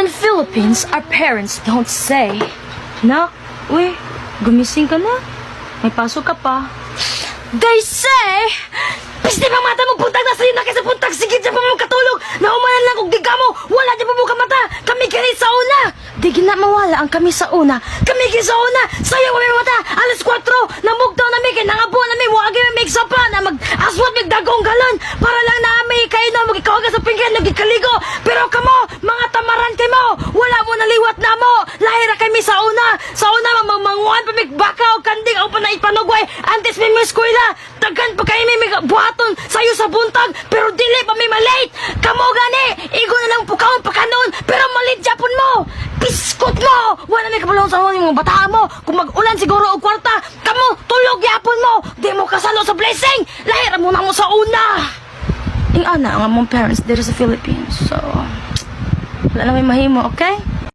In Philippines, our parents don't say, "Nak, uy, gumising ka na. May pasok ka pa." They say, "Piste pa mata mo, puntag na sa'yo na kaysa puntag. Sige, dyan pa mo katulog. Naumanan lang kung di ka mo. Wala dyan pa mo ka mata. Kami kini sa una." Di gina mawala ang kami sa una. Kami kini sa una. Sa'yo kami mata. Alas 4, namugtaw na may kinangabo na may wagi may make pa na mag-aswat may dagong galon. Para lang na may kayo na magikawaga sa pinggan, nagikaligo. Pero kamo, mga tamaran kay mo. Wala mo naliwat na mo. Lahira kami sa una. Sa una, mamangmanguan pa may baka o kanding o panait panugway. Antes may eskwela. Tagan pa kayo may buhaton sa'yo sa buntag. Pero dili pa may malate. Kamo gani. Igo na lang pukaon pa kanon. Pero malit japon mo. Piskot mo! Wala may kapulong sa yung mga bataan mo. Kung mag-ulan siguro o kwarta, kamo, tulog yapon mo. Di mo kasalo sa blessing. Lahira mo na mo sa una. Ang ana ang among parents dito sa Philippines. So, wala na may mahimo, okay?